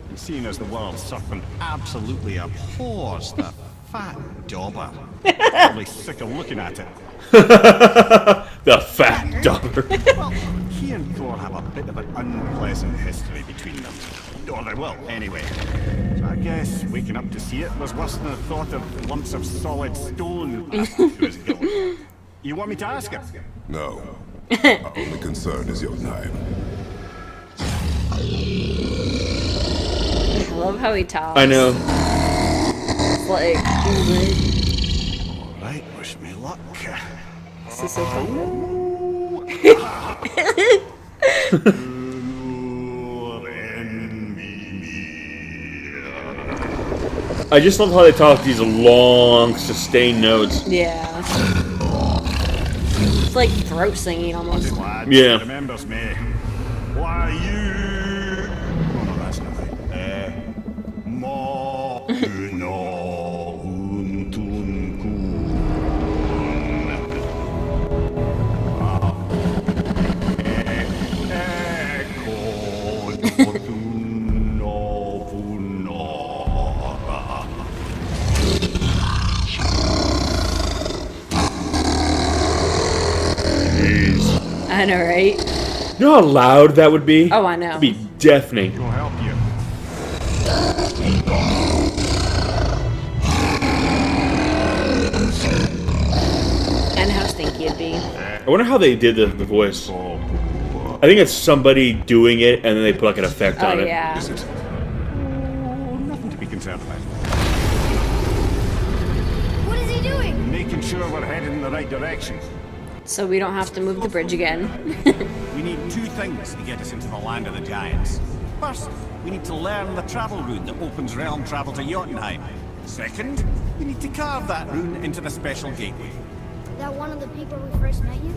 And seeing as the world serpent absolutely abhors the fat dauber. Probably sick of looking at it. The fat daughter. Well, he and Thor have a bit of an unpleasant history between them. Or they will, anyway. So I guess waking up to see it was worse than the thought of lumps of solid stone passed through his gullet. You want me to ask him? No. Our only concern is your time. I love how he talks. I know. It's like, Alright, wish me luck. this is so fun. I just love how they talk these long, sustained notes. Yeah. It's like throat singing almost. Yeah. Remembers me. Why you? Oh no, that's not right. Mo no untun kun. Echo tun no punora. Jeez. I know, right? You know how loud that would be? Oh, I know. It'd be deafening. We'll help you. And how stinky it'd be. I wonder how they did the voice. I think it's somebody doing it, and then they put like an effect Oh, on it. yeah. Is it? Oh, nothing to be concerned about. What is he doing? Making sure we're headed in the right direction. So we don't have to move the bridge again. We need two things to get us into the land of the giants. First, we need to learn the travel rune that opens realm travel to Jotunheim. Second, we need to carve that rune into the special gateway. That one of the people we first met you?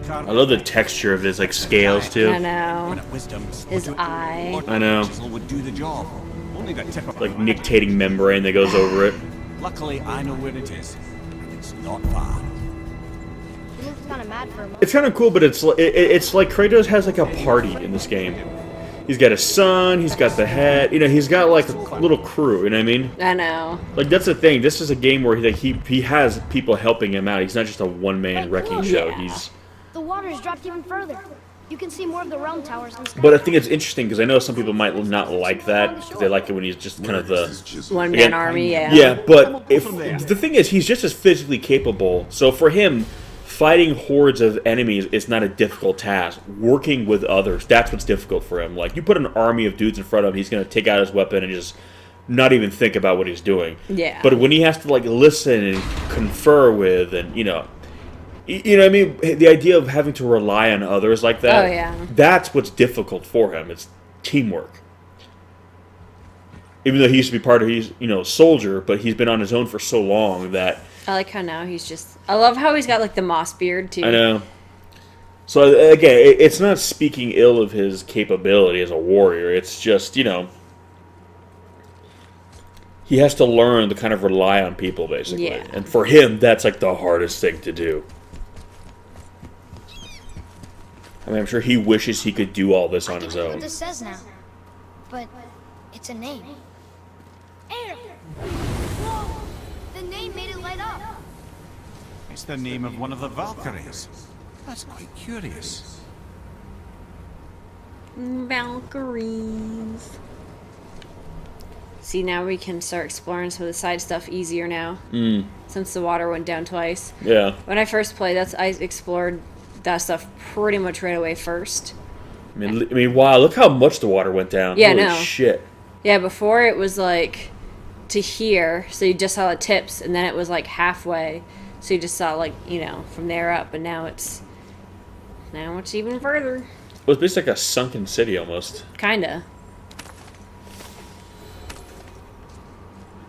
I love the texture of this, like scales I too. know. Wisdom. His eye. I know. Chisel would do the job. Only the tip of Like nictating membrane that goes over it. Luckily, I know where it is. It's not far. He looked kind of mad for a moment. It's kind of cool, but it's like Kratos has like a party in this game. He's got a son, he's got the head, you know, he's got like a little crew, you know what I mean? I know. Like that's the thing. This is a game where he has people helping him out. He's not just a one-man wrecking show. Yeah. He's. The water's dropped even further. You can see more of the realm towers and stuff. But I think it's interesting because I know some people might not like that because they like it when he's just kind of the. One man Again, army, yeah. Yeah, but if the thing is, he's just as physically capable. So for him, fighting hordes of enemies is not a difficult task. Working with others, that's what's difficult for him. Like you put an army of dudes in front of him, he's gonna take out his weapon and just not even think about what he's doing. Yeah. But when he has to like listen and confer with, and you know what I mean, the idea of having to rely on others like that. Oh, yeah. That's what's difficult for him. It's teamwork. Even though he used to be part of his, soldier, but he's been on his own for so long that. I like how now he's just. I love how he's got like the moss beard too. I know. So again, it's not speaking ill of his capability as a warrior. It's just, he has to learn to kind of rely on people, basically. Yeah. And for him, that's like the hardest thing to do. I mean, I'm sure he wishes he could do all this on his What own. this says now, but it's a name. Air. Whoa! The name made it light up. It's the name of one of the Valkyries. That's quite curious. Valkyries. See, now we can start exploring some of the side stuff easier now. Since the water went down twice. Yeah. When I first played, I explored that stuff pretty much right away first. I mean, wow, look how much the water went down. Yeah, Holy no. shit. Yeah, before it was like to here, so you just saw the tips, and then it was like halfway, so you just saw like, from there up, and now it's even further. It was basically like a sunken city almost. Kinda.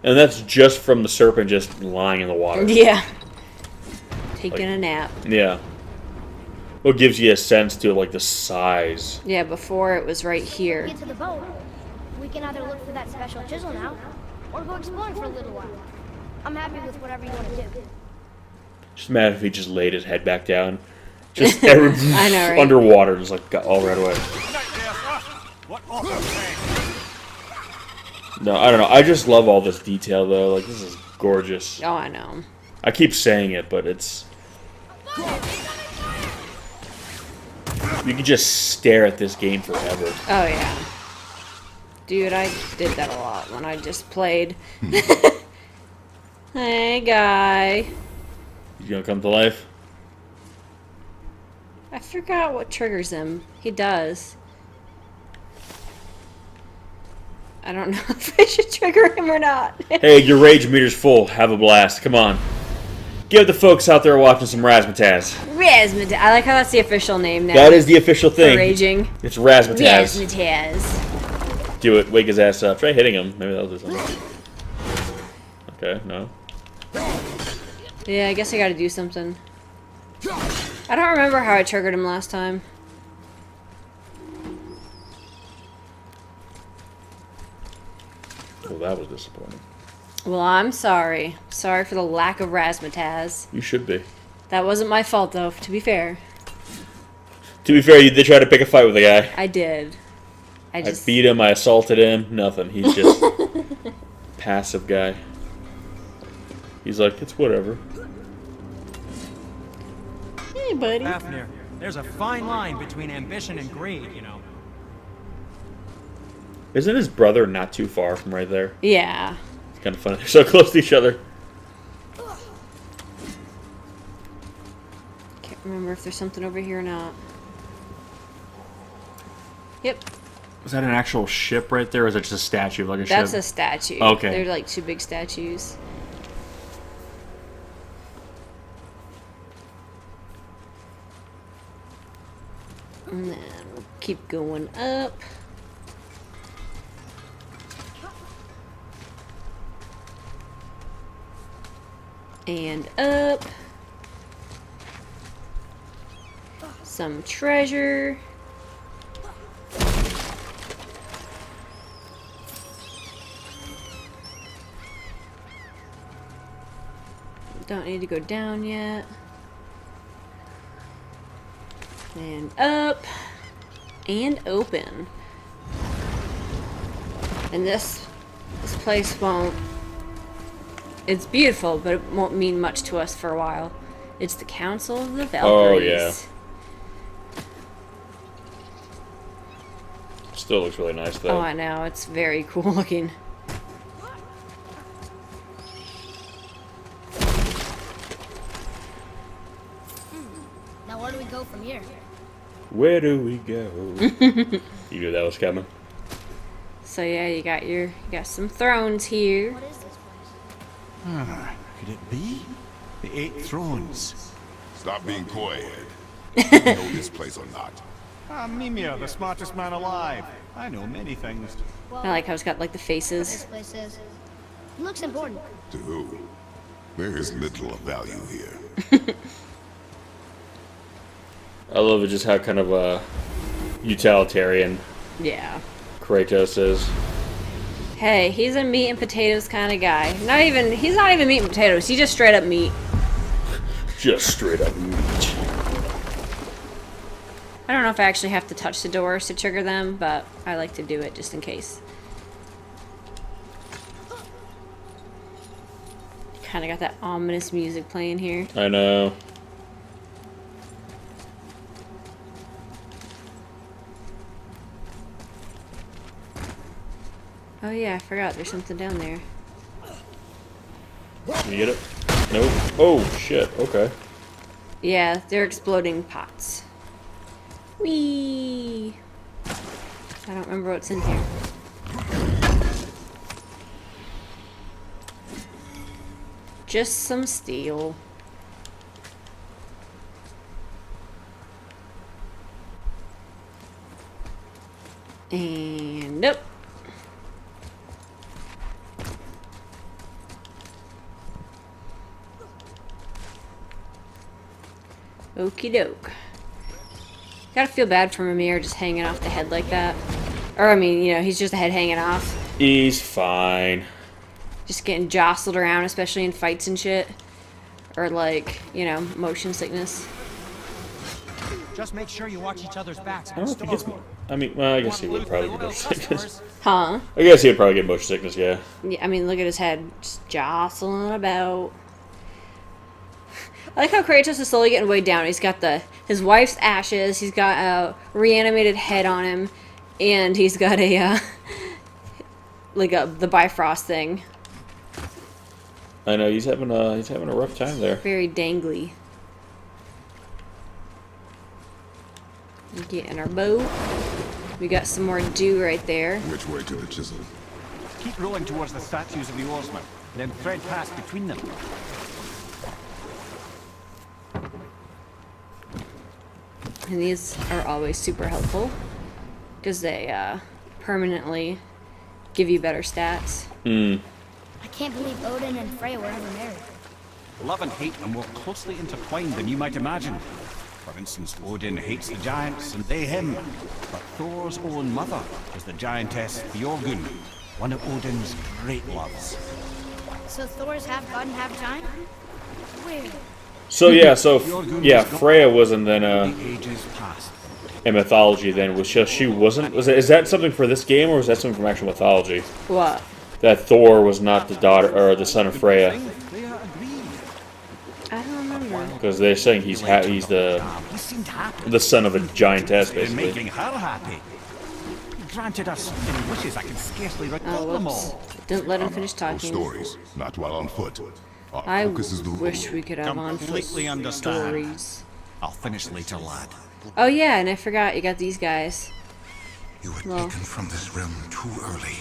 And that's just from the serpent just lying in the water. Yeah. Taking a nap. Yeah. What gives you a sense to like the size. Yeah, before it was right here. Get to the boat. We can either look for that special chisel now, or go exploring for a little while. I'm happy with whatever you want to do. Just imagine if he just laid his head back down. Just I know, right? Underwater, just like got all right away. What awful thing? No, I don't know. I just love all this detail though. Like this is gorgeous. Oh, I know. I keep saying it, but it's you can just stare at this game forever. Oh, yeah. Dude, I did that a lot when I just played. Hey, guy. You gonna come to life? I forgot what triggers him. He does. I don't know if I should trigger him or not. Hey, your rage meter's full. Have a blast. Come on. Give the folks out there watching some Razzmatazz. Razzmatazz. I like how that's the official name now. That is the official thing. For raging. It's Razzmatazz. Razzmatazz. Do it. Wake his ass up. Try hitting him. Maybe that'll do something. Okay, no. Yeah, I guess I gotta do something. I don't remember how I triggered him last time. Well, that was disappointing. Well, I'm sorry. Sorry for the lack of Razzmatazz. You should be. That wasn't my fault, though, to be fair. To be fair, you did try to pick a fight with the guy. I did. I beat him, I assaulted him, nothing. He's just passive guy. He's like, it's whatever. Hey, buddy. Fafnir, there's a fine line between ambition and greed, you know. Isn't his brother not too far from right there? Yeah. It's kind of funny. They're so close to each other. Can't remember if there's something over here or not. Yep. Is that an actual ship right there, or is it just a statue of like a That's ship? a statue. Okay. They're like two big statues. And then we'll keep going up. And up. Some treasure. Don't need to go down yet. And up. And open. And this place won't... It's beautiful, but it won't mean much to us for a while. It's the Council of the Valkyries. Oh, yeah. Still looks really nice, though. Oh, I know. It's very cool looking. Now where do we go from here? Where do we go? You knew that was coming. So yeah, you got some thrones here. What is this place? Could it be? The 8 thrones. Stop being coy, Ed. You know this place or not? I'm Mimir, the smartest man alive. I know many things. Well, I like how it's got like the this faces. place is. It looks important. To who? There is little of value here. I love it just how kind of utilitarian Yeah. Kratos is. Hey, he's a meat and potatoes kind of guy. He's not even meat and potatoes. He's just straight up meat. Just straight up meat. I don't know if I actually have to touch the doors to trigger them, but I like to do it just in case. Kind of got that ominous music playing here. I know. Oh yeah, I forgot. There's something down there. You get it? Nope. Oh shit. Okay. Yeah, they're exploding pots. Whee! I don't remember what's in here. Just some steel. And nope. Okie doke. Gotta feel bad for Mimir just hanging off the head like that. Or, I mean, you know, he's just a head hanging off. He's fine. Just getting jostled around, especially in fights and shit. Or, like, you know, motion sickness. Just make sure you watch each other's backs. I don't know if he gets. I mean, well, I guess he would probably get motion sickness. Huh? I guess he would probably get motion sickness. Yeah. Yeah, I mean, look at his head. Just jostling about. I like how Kratos is slowly getting weighed down. He's got his wife's ashes. He's got a reanimated head on him, and he's got a the Bifrost thing. I know he's having a rough time there. Very dangly. Get in our boat. We got some more dew right there. Which way to the chisel? Keep rowing towards the statues of the oarsmen, then thread past between them. And these are always super helpful because they permanently give you better stats. I can't believe Odin and Freya were ever married. Love and hate are more closely intertwined than you might imagine. For instance, Odin hates the giants and they him. But Thor's own mother is the giantess Björgun, one of Odin's great loves. So Thor's half god and half giant? Weird. So yeah, Freya wasn't then The ages past. in mythology. Then she wasn't. Is that something for this game or is that something from actual mythology? What? That Thor was not the daughter or the son of Freya, Freya agreed. I don't remember. because they're saying he's He seemed happy. the son of a giantess, In basically. making her happy. He granted us so many wishes I can scarcely recall Oh, them whoops. all. Didn't let him finish Those talking. stories, not while on foot. Our I focus is the wish road. we could have on foot Completely understand. stories. I'll finish later, lad. Oh yeah, and I forgot you got these guys. You were Well. taken from this realm too early.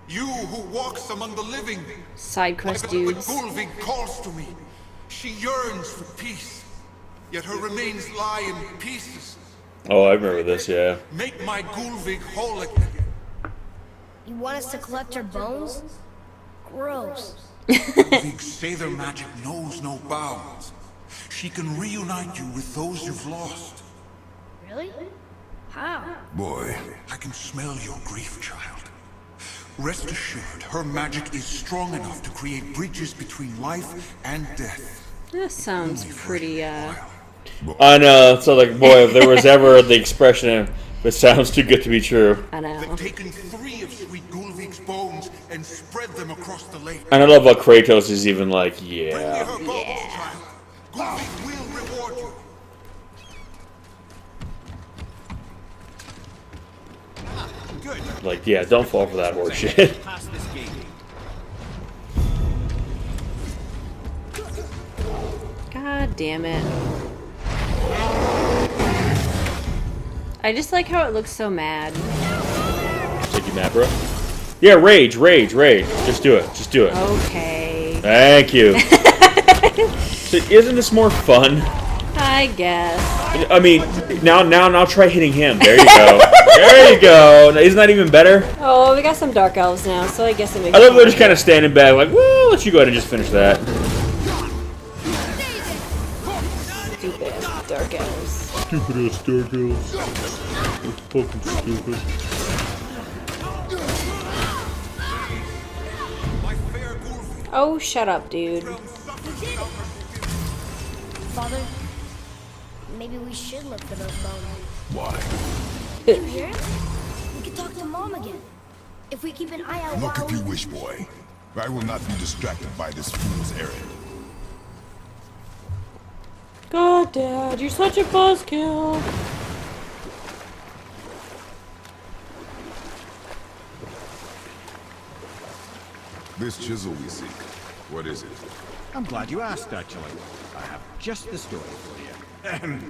You who walks among the living. Side quest dudes. Gulvig calls to me. She yearns for peace, yet her remains lie in pieces. Oh, I remember this. Yeah. Make my Gulvig whole again. You want us to collect her bones? Gross. Gulvig's Sather magic knows no bounds. She can reunite you with those you've lost. Really? How? Boy, I can smell your grief, child. Rest assured, her magic is strong enough to create bridges between life and death. That sounds pretty, I know. So like, boy, if there was ever the expression, "It sounds too good to be true," I know. They've taken 3 of sweet Gulvig's bones and spread them across the lake. and I love how Kratos is even like, Bring me "Yeah." her baubles, child. Gulvig will reward you. Good. Like, yeah, don't fall for that horse shit. Past this gate. God damn it. I just like how it looks so mad. Like, that, bro. Yeah, rage. Just do it. Just do it. Okay. Thank you. So isn't this more fun? I guess. I mean, now try hitting him. There you go. There you go. Isn't that even better? Oh, we got some dark elves now, so I guess it makes I love sense. they're just kind of standing back, like, well, let you go ahead and just finish that. Stupid ass dark elves. Stupid ass dark elves. Fucking stupid. Oh, shut up, dude. Father, maybe we should look for those bones. Why? You hear him? We could talk to Mom again. If we keep an eye out Look while if you wish, boy. I will not be distracted by this fool's errand. God, Dad, you're such a buzzkill. This chisel we seek, what is it? I'm glad you asked, actually. I have just the story for you.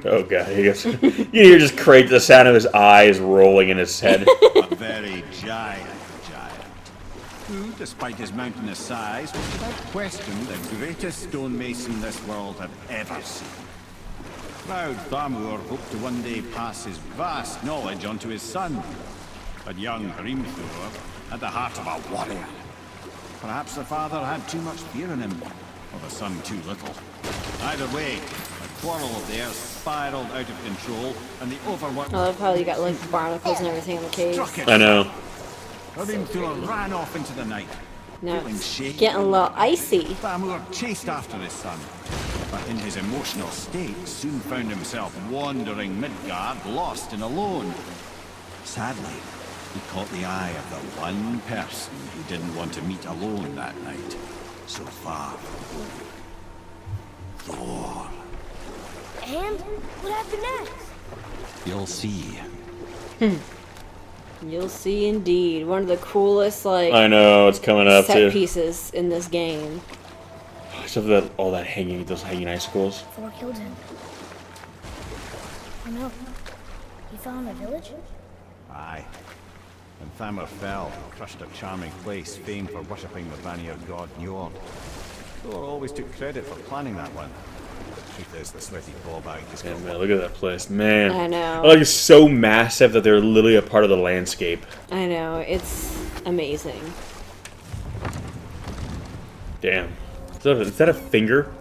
Oh god, he gets, you hear just create the sound of his eyes rolling in his head. A very giant, who, despite his mountainous size, was without question the greatest stonemason this world had ever seen. Proud Thamur hoped to one day pass his vast knowledge on to his son. But young Hrimthur had the heart of a warrior. Perhaps the father had too much fear in him, or the son too little. Either way, a quarrel of theirs spiraled out of control, and the overworked... I love how you got like barnacles and everything in the cave. I know. Hrimthur ran off into the night. No, Feeling it's shaky, getting a little icy. Thamur chased after his son, but in his emotional state soon found himself wandering Midgard, lost and alone. Sadly, he caught the eye of the one person he didn't want to meet alone that night, so far from home. Thor. And what happened next? You'll see. You'll see indeed. One of the coolest, like, I know, it's coming up set too. pieces in this game. Except for that, all that hanging, those hanging icicles. Thor killed him. Oh no. He fell in a village? Aye. And Thamur fell, crushed a charming place famed for worshipping the Vanir god Njord. Thor always took credit for planning that one. The truth is, the sweaty ball bag just Yeah, got man, look at that place, man. I know. Like, it's so massive that they're literally a part of the landscape. I know, it's amazing. Damn. Is that a finger?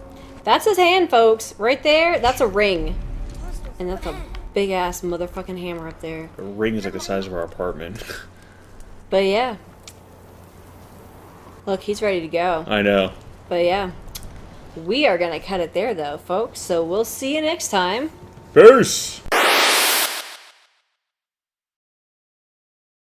That's his hand, folks. Right there, that's a ring. And that's a big ass motherfucking hammer up there. A ring is like the size of our apartment. But yeah. Look, he's ready to go. I know. But yeah. We are gonna cut it there though, folks. So we'll see you next time. Peace!